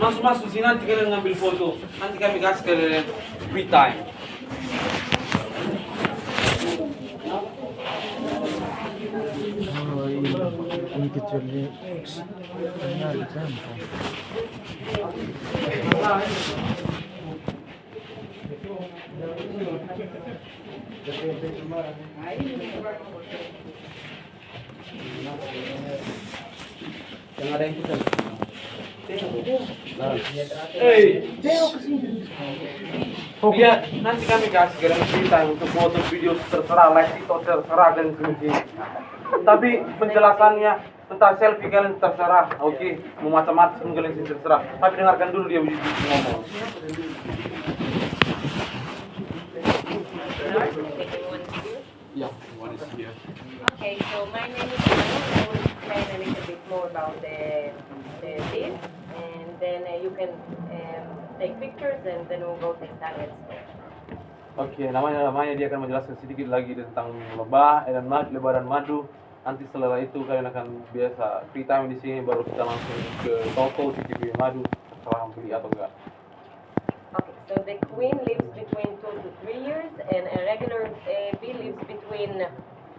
Masuk-masuk sini nanti kalian ngambil foto. Nanti kami kasih kalian free time. Oh, ini kecuali ini ada tempo. Yang ada yang kita. Lihat, nanti kami kasih kalian free time untuk foto video terserah, live itu terserah dan sebagainya. Tapi penjelasannya tentang selfie kalian terserah, oke? Mau macam-macam kalian terserah. Tapi dengarkan dulu dia ngomong. Yeah, one is here. Okay, so my name is Anna. I will explain a little bit more about the this, and then you can take pictures, and then we'll go to Instagram. Oke, namanya dia akan menjelaskan sedikit lagi tentang lebah dan madu. Nanti setelah itu kalian akan biasa free time di sini, baru kita langsung ke toko CCTV madu, terserah beli atau enggak. Okay, so the queen lives between 2 to 3 years, and a regular bee lives between a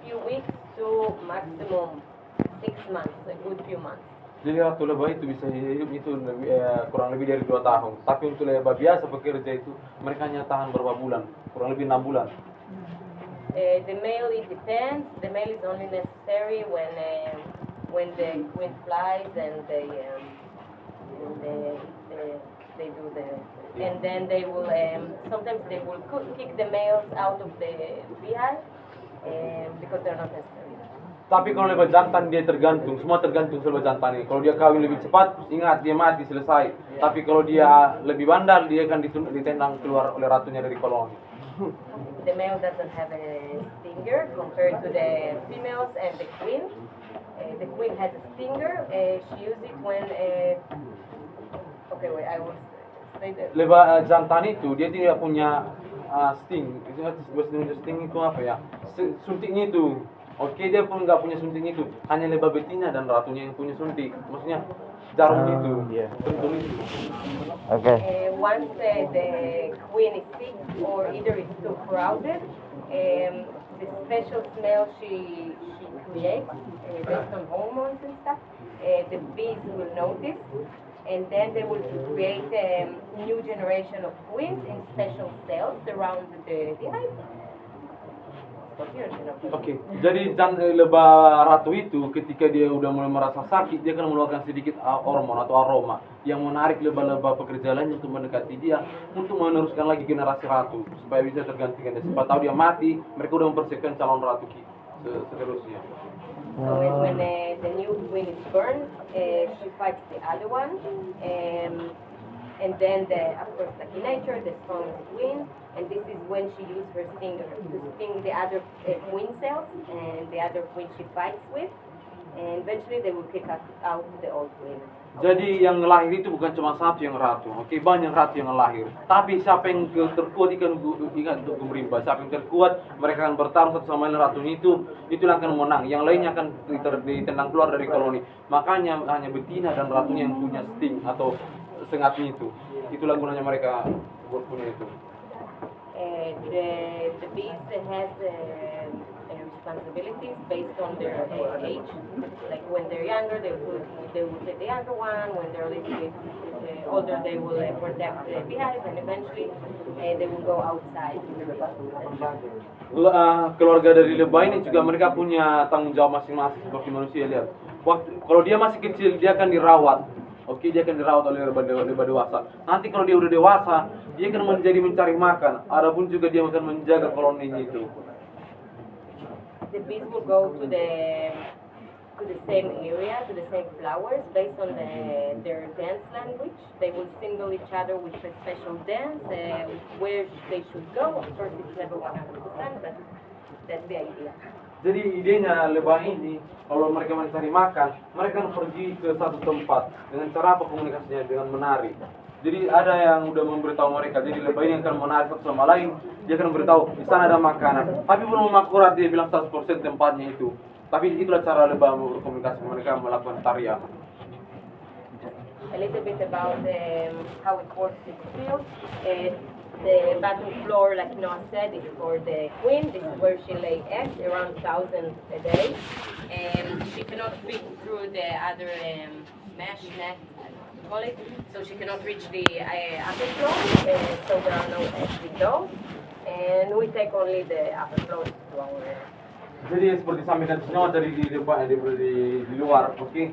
few weeks to maximum 6 months, a good few months. Jadi ratu lebah itu bisa hidup itu kurang lebih dari 2 tahun. Tapi untuk lebah biasa bekerja itu mereka hanya tahan berapa bulan, kurang lebih 6 bulan. The male, it depends. The male is only necessary when the queen flies and they do the, and then they will sometimes they will kick the males out of the beehive because they're not necessary. Tapi kalau lebah jantan dia tergantung, semua tergantung lebah jantan ini. Kalau dia kawin lebih cepat, ingat dia mati selesai. Tapi kalau dia lebih bandar, dia akan ditendang keluar oleh ratunya dari koloni. The male doesn't have a stinger compared to the females and the queen. The queen has a stinger. She uses it when. Okay, wait. I will say that. Lebah jantan itu dia tidak punya sting. Itu sting itu apa ya? Suntiknya itu. Oke, dia pun nggak punya suntik itu. Hanya lebah betina dan ratunya yang punya suntik. Maksudnya jarum itu. Pentul itu. Okay. Once the queen is sick or either it's too crowded, the special smell she creates based on hormones and stuff, the bees will notice, and then they will create a new generation of queens in special cells around the hive. Oke, jadi lebah ratu itu ketika dia udah mulai merasa sakit, dia akan mengeluarkan sedikit hormon atau aroma yang menarik lebah-lebah pekerja lain untuk mendekati dia untuk meneruskan lagi generasi ratu supaya bisa tergantikan. Dan siapa tahu dia mati, mereka udah mempersiapkan calon ratu seterusnya. So when the new queen is born, she fights the other one, and then of course, like in nature, the strongest queen, and this is when she uses her stinger to sting the other queen cells and the other queen she fights with, and eventually they will kick out the old queen. Jadi yang lahir itu bukan cuma satu yang ratu, oke, banyak ratu yang lahir. Tapi siapa yang terkuat ingat untuk gemerimba. Siapa yang terkuat, mereka akan bertarung satu sama lain ratunya itulah akan menang. Yang lainnya akan ditendang keluar dari koloni. Makanya hanya betina dan ratunya yang punya sting atau sengatnya itu. Itulah gunanya mereka buat punya itu. The bees has responsibilities based on their age. Like when they're younger, they will take the younger one. When they're a little bit older, they will protect the beehive, and eventually they will go outside. Keluarga dari lebah ini juga mereka punya tanggung jawab masing-masing seperti manusia. Lihat, kalau dia masih kecil dia akan dirawat. Oke, dia akan dirawat oleh lebah dewasa. Nanti kalau dia udah dewasa, dia akan mencari makan. Adapun juga dia akan menjaga koloninya itu. The bees will go to the same area, to the same flowers, based on their dance language. They will single each other with a special dance, where they should go. Of course, it's never 100%, but that's the idea. Jadi idenya lebah ini, kalau mereka mencari makan, mereka akan pergi ke satu tempat. Dengan cara apa komunikasinya? Dengan menari. Jadi ada yang udah memberitahu mereka. Jadi lebah ini akan menari satu sama lain. Dia akan memberitahu, di sana ada makanan. Tapi belum akurat dia bilang 100% tempatnya itu. Tapi itulah cara lebah komunikasi mereka melakukan tarian. A little bit about how it works in the field. The bathroom floor, like Noah said, is for the queen. This is where she lay eggs, around 1,000 a day. And she cannot fit through the other mesh net, I don't know how to call it. So she cannot reach the upper floor, so there are no eggs with those. And we take only the upper floors to our... Jadi seperti sampaikan semua dari di luar, oke.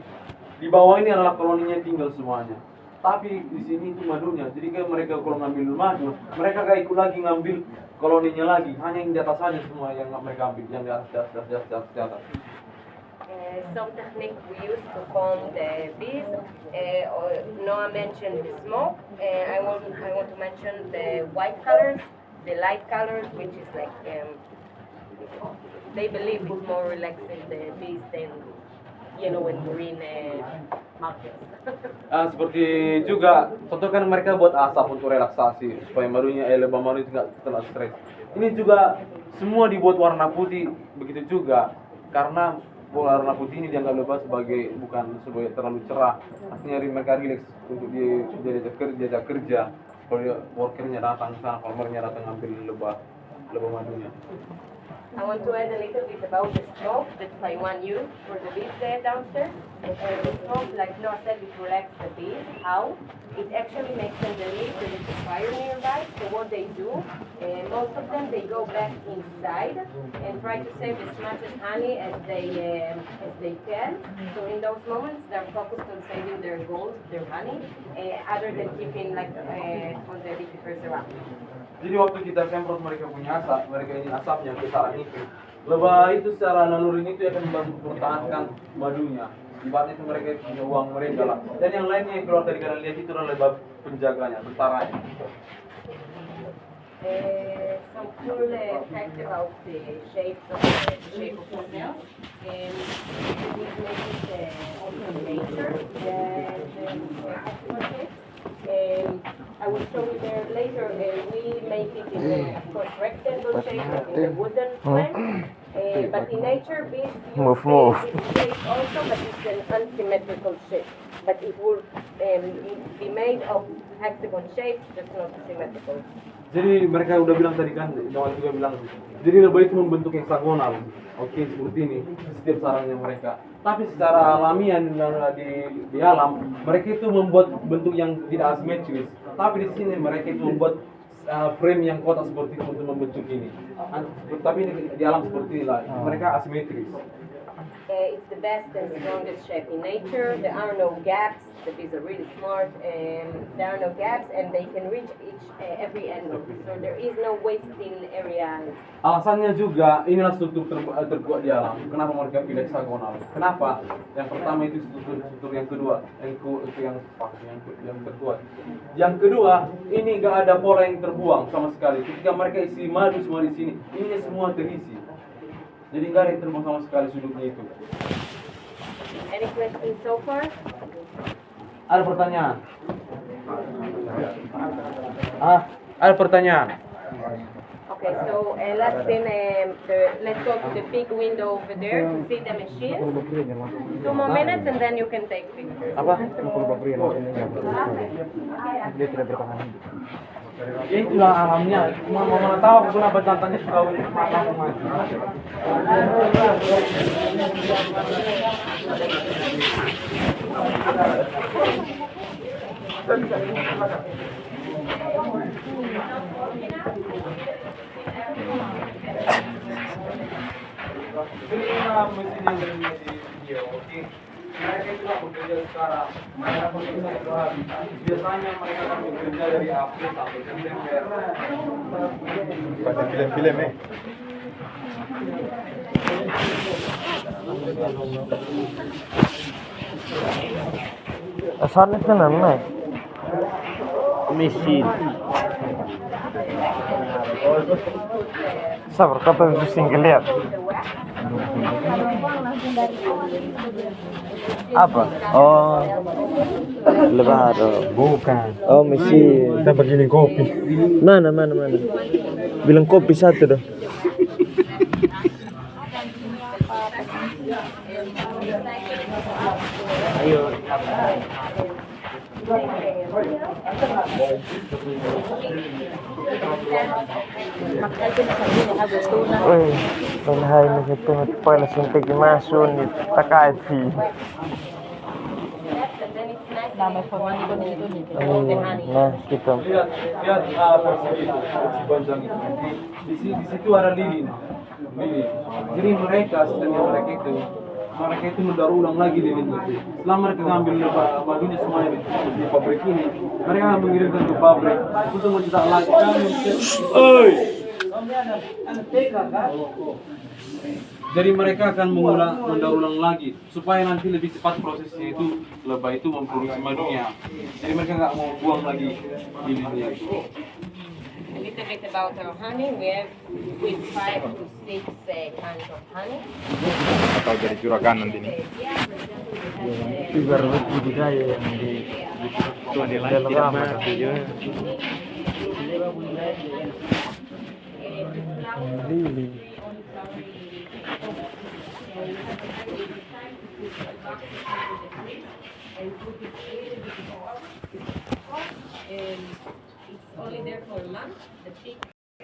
Di bawah ini adalah koloninya tinggal semuanya. Tapi di sini itu madunya. Jadi kan mereka kalau ngambil madu, mereka gak ikut lagi ngambil koloninya lagi. Hanya yang di atas saja semua yang mereka ambil, yang di atas. Some technique we use to comb the bees. Noah mentioned the smoke. I want to mention the white colors, the light colors, which is like they believe it's more relaxing the bees than yellow and green markers. Seperti juga, contoh kan mereka buat asap untuk relaksasi supaya madunya lebah madu itu nggak terlalu stres. Ini juga semua dibuat warna putih begitu juga karena warna putih ini dianggap lebah sebagai bukan sebagai terlalu cerah. Artinya mereka rileks untuk diajak kerja. Kalau workernya datang sana, farmernya datang ambil lebah madunya. I want to add a little bit about the smoke that Taiwan used for the bees there downstairs. The smoke, like Noah said, it relaxes the bees. How? It actually makes them believe there is a fire nearby. So what they do, most of them, they go back inside and try to save as much as honey as they can. So in those moments, they're focused on saving their gold, their honey, other than keeping like on the beekeepers around. Jadi waktu kita semprot mereka punya asap, mereka ini asapnya ke sarang itu. Lebah itu secara naluri itu akan mempertahankan madunya. Ibaratnya itu mereka punya uang mereka lah. Dan yang lainnya yang keluar dari kalian lihat itu adalah lebah penjaganya, tentaranya. Some cool facts about the shape of the cells. We make it also in nature, the hexagon shape. I will show you there later. We make it in a, of course, rectangle shape, in a wooden plank. But in nature, bees use this shape also, but it's an unsymmetrical shape. But it will be made of hexagon shapes, just not symmetrical. Jadi mereka udah bilang tadi kan, Noah juga bilang, jadi lebah itu membentuk heksagonal. Oke, seperti ini setiap sarangnya mereka. Tapi secara alamiah di alam, mereka itu membuat bentuk yang tidak asimetris. Tapi di sini mereka itu membuat frame yang kotak seperti itu untuk membentuk ini. Tapi di alam seperti inilah, mereka asimetris. It's the best and strongest shape in nature. There are no gaps. The bees are really smart. There are no gaps, and they can reach every angle. So there is no wasting area. Alasannya juga inilah struktur terkuat di alam. Kenapa mereka pilih heksagonal? Kenapa? Yang pertama itu struktur yang kedua, yang terkuat. Yang kedua, ini gak ada pola yang terbuang sama sekali. Ketika mereka isi madu semua di sini, ini semua terisi. Jadi nggak ada yang terbuang sama sekali sudutnya itu. Any questions so far? Ada pertanyaan? Ada pertanyaan? Okay, so last thing, let's go to the big window over there to see the machine. 2 more minutes and then you can take pictures. Apa? Dia tidak bertahan hidup. Ya itulah alamnya. Mana tahu kenapa jantannya suka langsung mati. Inilah mesin yang terlihat di video, oke. Mereka itu bekerja sekarang, mereka bekerja itu habis. Biasanya mereka akan bekerja dari April sampai September. Baca film-film Asalnya kan naik mesin. Sabar, kapan itu single lihat? Apa? Oh, lebaran. Bukan. Oh, mesin. Kita begini kopi. Mana. Bilang kopi satu dah. Uy, panahay na sa tungot pa na sintig masunit. Takait si. Damay for money ko nito nito. All the honey. Nah, kita. Lihat persegi itu, si panjang itu. Di situ ada lilin. Lilin. Jadi mereka itu mendaur ulang lagi lilin itu. Setelah mereka ngambil baginya semuanya di pabrik ini, mereka akan mengirimkan ke pabrik untuk mencetak lagi. Oi. Jadi mereka akan mendaur ulang lagi supaya nanti lebih cepat prosesnya itu lebah itu memproduksi madunya. Jadi mereka nggak mau buang lagi lilinnya. A little bit about our honey. We have with 5 to 6 kinds of honey. Atau jadi juragan nanti nih. Biar budidaya yang di dalam ramah lili. It's only there for a month. The pig